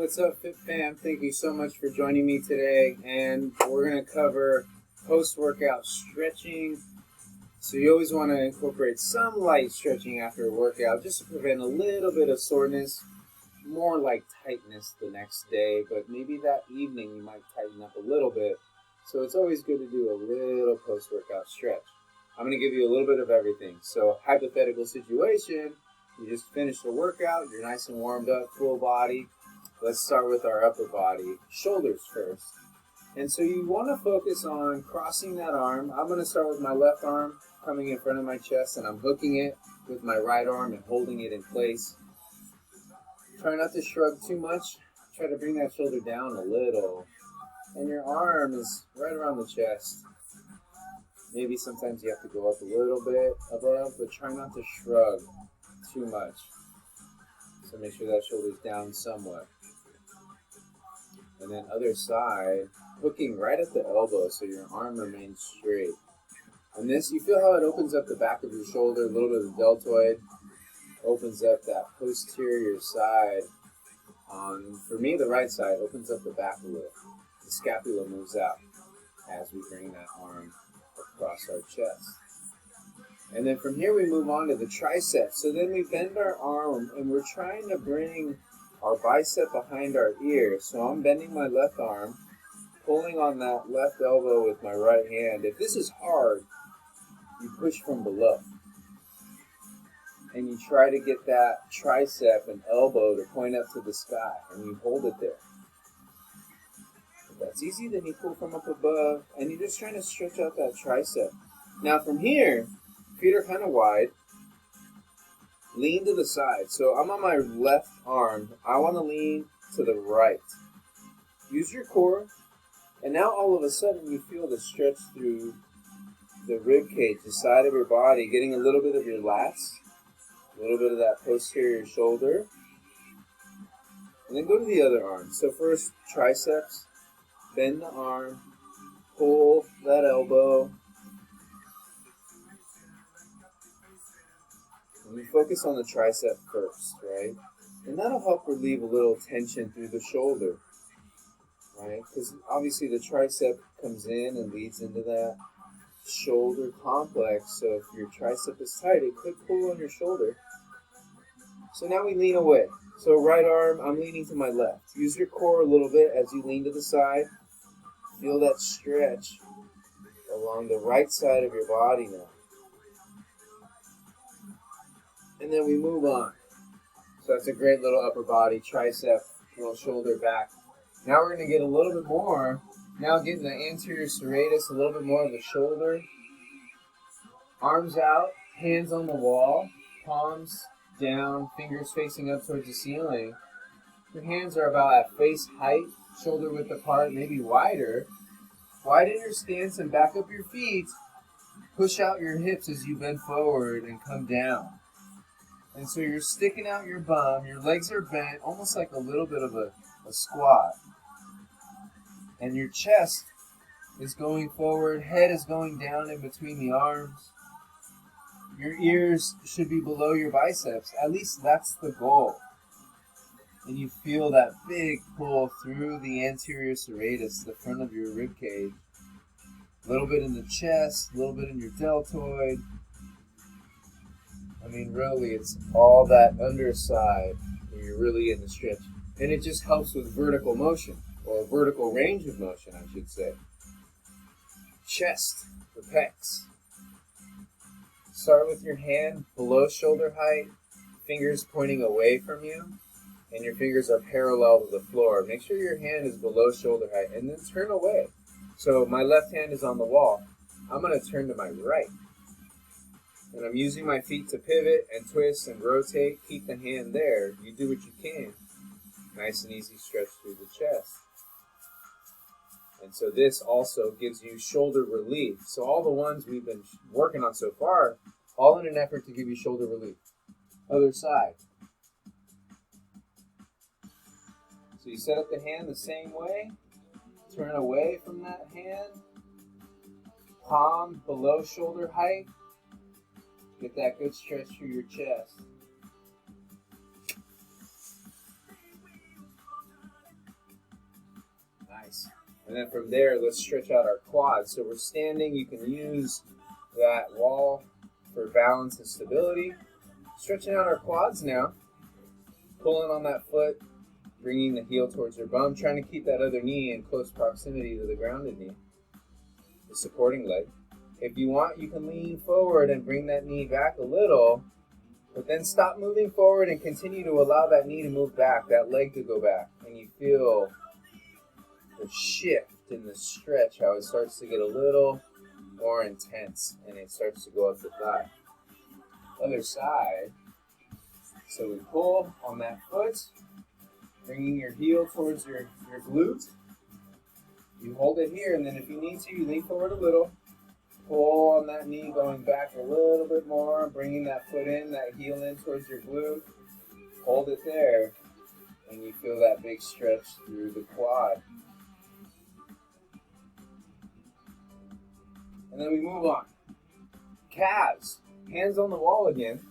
What's up, Fit Fam? Thank you so much for joining me today, and we're going to cover post-workout stretching. So you always want to incorporate some light stretching after a workout just to prevent a little bit of soreness, more like tightness the next day, but maybe that evening you might tighten up a little bit. So it's always good to do a little post-workout stretch. I'm going to give you a little bit of everything. So hypothetical situation, you just finished the workout, you're nice and warmed up, full body. Let's start with our upper body, shoulders first. And so you want to focus on crossing that arm. I'm going to start with my left arm coming in front of my chest, and I'm hooking it with my right arm and holding it in place. Try not to shrug too much. Try to bring that shoulder down a little. And your arm is right around the chest. Maybe sometimes you have to go up a little bit above, but try not to shrug too much. So make sure that shoulder's down somewhat. And then other side, hooking right at the elbow so your arm remains straight. And this, you feel how it opens up the back of your shoulder, a little bit of the deltoid, opens up that posterior side. For me, the right side opens up the back a little. The scapula moves out as we bring that arm across our chest. And then from here we move on to the triceps. So then we bend our arm and we're trying to bring our bicep behind our ear. So I'm bending my left arm, pulling on that left elbow with my right hand. If this is hard, you push from below. And you try to get that tricep and elbow to point up to the sky, and you hold it there. If that's easy, then you pull from up above, and you're just trying to stretch out that tricep. Now from here, feet are kind of wide. Lean to the side. So I'm on my left arm. I want to lean to the right. Use your core. And now all of a sudden you feel the stretch through the rib cage, the side of your body, getting a little bit of your lats, a little bit of that posterior shoulder. And then go to the other arm. So first, triceps. Bend the arm. Pull that elbow. And we focus on the tricep first, right? And that'll help relieve a little tension through the shoulder, right? Because obviously the tricep comes in and leads into that shoulder complex. So if your tricep is tight, it could pull on your shoulder. So now we lean away. So right arm, I'm leaning to my left. Use your core a little bit as you lean to the side. Feel that stretch along the right side of your body now. And then we move on. So that's a great little upper body, tricep, little shoulder back. Now we're going to get a little bit more. Now getting the anterior serratus, a little bit more of the shoulder. Arms out, hands on the wall, palms down, fingers facing up towards the ceiling. Your hands are about at face height, shoulder width apart, maybe wider. Widen your stance and back up your feet. Push out your hips as you bend forward and come down. And so you're sticking out your bum, your legs are bent, almost like a little bit of a squat. And your chest is going forward, head is going down in between the arms. Your ears should be below your biceps, at least that's the goal. And you feel that big pull through the anterior serratus, the front of your rib cage. A little bit in the chest, a little bit in your deltoid. I mean, really, it's all that underside where you're really in the stretch. And it just helps with vertical motion, or vertical range of motion, I should say. Chest, the pecs. Start with your hand below shoulder height, fingers pointing away from you, and your fingers are parallel to the floor. Make sure your hand is below shoulder height, and then turn away. So my left hand is on the wall. I'm going to turn to my right. And I'm using my feet to pivot and twist and rotate. Keep the hand there. You do what you can. Nice and easy stretch through the chest. And so this also gives you shoulder relief. So all the ones we've been working on so far, all in an effort to give you shoulder relief. Other side. So you set up the hand the same way. Turn away from that hand. Palm below shoulder height. Get that good stretch through your chest. Nice. And then from there, let's stretch out our quads. So we're standing. You can use that wall for balance and stability. Stretching out our quads now. Pulling on that foot, bringing the heel towards your bum, trying to keep that other knee in close proximity to the grounded knee, the supporting leg. If you want, you can lean forward and bring that knee back a little, but then stop moving forward and continue to allow that knee to move back, that leg to go back, and you feel the shift in the stretch, how it starts to get a little more intense, and it starts to go up the thigh. Other side. So we pull on that foot, bringing your heel towards your glute. You hold it here, and then if you need to, you lean forward a little. Pull on that knee, going back a little bit more, bringing that foot in, that heel in towards your glute. Hold it there, and you feel that big stretch through the quad. And then we move on. Calves, hands on the wall again.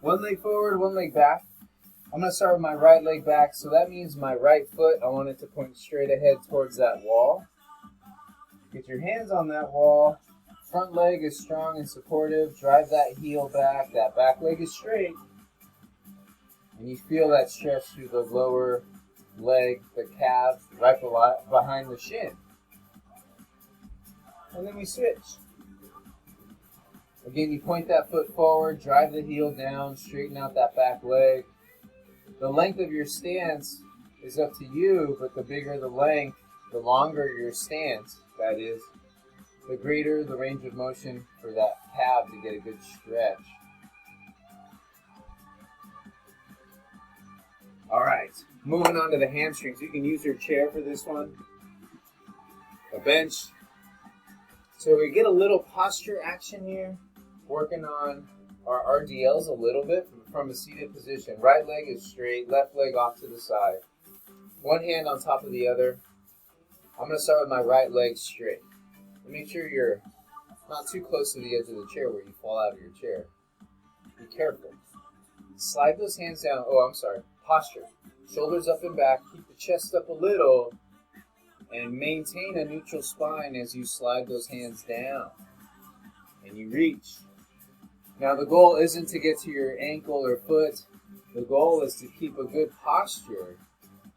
One leg forward, one leg back. I'm going to start with my right leg back, so that means my right foot, I want it to point straight ahead towards that wall. Get your hands on that wall. Front leg is strong and supportive. Drive that heel back. That back leg is straight. And you feel that stretch through the lower leg, the calf, right behind the shin. And then we switch. Again, you point that foot forward, drive the heel down, straighten out that back leg. The length of your stance is up to you, but the bigger the length, the longer your stance, that is, the greater the range of motion for that calf to get a good stretch. All right, moving on to the hamstrings. You can use your chair for this one, a bench. So we get a little posture action here. Working on our RDLs a little bit from a seated position. Right leg is straight, left leg off to the side. One hand on top of the other. I'm going to start with my right leg straight. Make sure you're not too close to the edge of the chair where you fall out of your chair. Be careful. Slide those hands down. Posture. Shoulders up and back. Keep the chest up a little. And maintain a neutral spine as you slide those hands down. And you reach. Now the goal isn't to get to your ankle or foot. The goal is to keep a good posture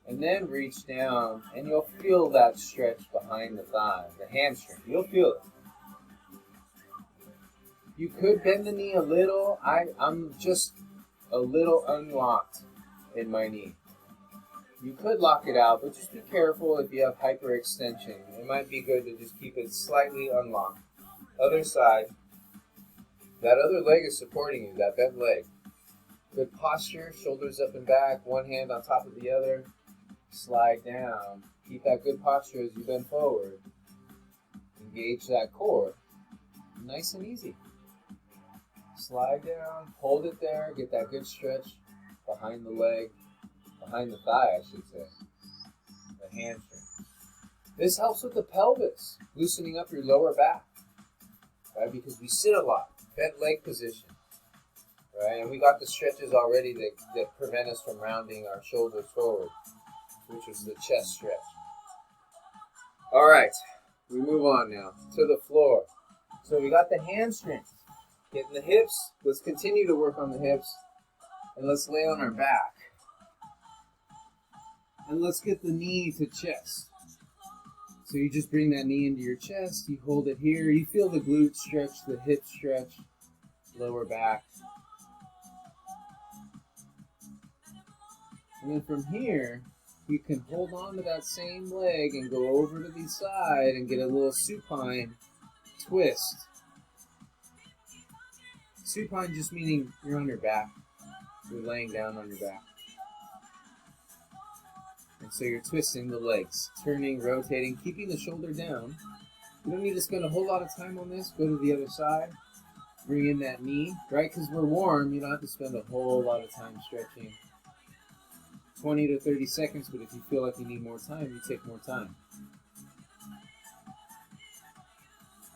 and then reach down, and you'll feel that stretch behind the thigh, the hamstring. You'll feel it. You could bend the knee a little. I'm just a little unlocked in my knee. You could lock it out, but just be careful if you have hyperextension. It might be good to just keep it slightly unlocked. Other side. That other leg is supporting you, that bent leg. Good posture, shoulders up and back, one hand on top of the other. Slide down. Keep that good posture as you bend forward. Engage that core. Nice and easy. Slide down, hold it there, get that good stretch behind the leg, behind the thigh, I should say. The hamstring. This helps with the pelvis, loosening up your lower back, right? Because we sit a lot. Bent leg position, right? And we got the stretches already that prevent us from rounding our shoulders forward, which is the chest stretch. All right, we move on now to the floor. So we got the hamstrings, getting the hips. Let's continue to work on the hips, and let's lay on our back. And let's get the knee to chest. So you just bring that knee into your chest, you hold it here, you feel the glute stretch, the hip stretch, lower back. And then from here, you can hold on to that same leg and go over to the side and get a little supine twist. Supine just meaning you're on your back. You're laying down on your back. And so you're twisting the legs, turning, rotating, keeping the shoulder down. You don't need to spend a whole lot of time on this. Go to the other side. Bring in that knee, right? Because we're warm, you don't have to spend a whole lot of time stretching. 20 to 30 seconds, but if you feel like you need more time, you take more time.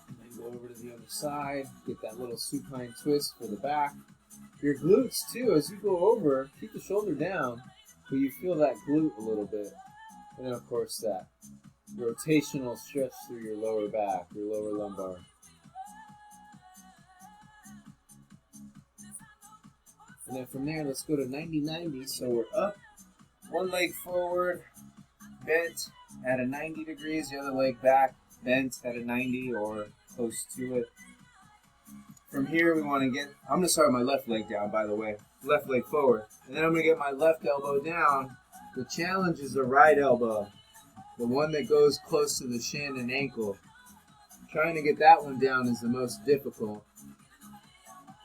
And then go over to the other side, get that little supine twist for the back. Your glutes, too, as you go over, keep the shoulder down, but you feel that glute a little bit. And then, of course, that rotational stretch through your lower back, your lower lumbar. And then from there, let's go to 90-90. So we're up, one leg forward, bent at a 90 degrees, the other leg back, bent at a 90 or close to it. From here, we want to get, I'm going to start with my left leg down, by the way. Left leg forward. And then I'm going to get my left elbow down. The challenge is the right elbow, the one that goes close to the shin and ankle. Trying to get that one down is the most difficult.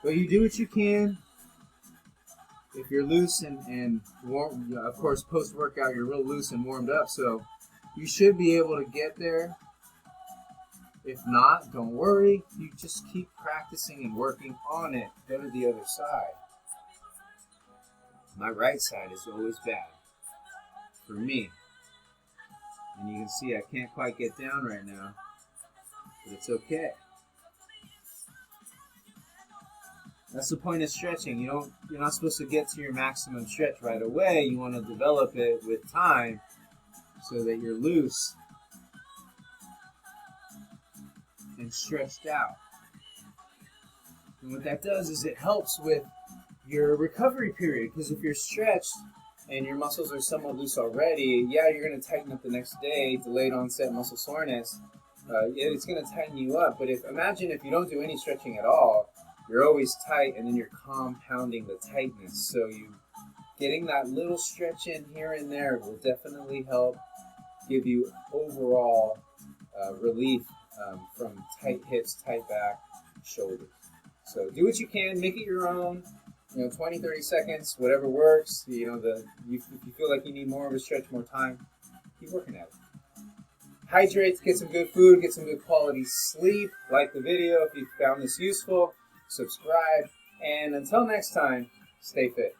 But you do what you can. If you're loose and warm, of course, post-workout, you're real loose and warmed up, so you should be able to get there. If not, don't worry. You just keep practicing and working on it. Go to the other side. My right side is always bad for me. And you can see I can't quite get down right now, but it's okay. That's the point of stretching. You're not supposed to get to your maximum stretch right away. You want to develop it with time so that you're loose and stretched out. And what that does is it helps with your recovery period, because if you're stretched and your muscles are somewhat loose already, yeah, you're going to tighten up the next day, delayed onset muscle soreness. It's going to tighten you up. But imagine if you don't do any stretching at all, you're always tight, and then you're compounding the tightness. So getting that little stretch in here and there will definitely help give you overall relief from tight hips, tight back, shoulders. So do what you can, make it your own. 20, 30 seconds, whatever works. If you feel like you need more of a stretch, more time, keep working at it. Hydrate, get some good food, get some good quality sleep. Like the video if you found this useful. Subscribe, and until next time, stay fit.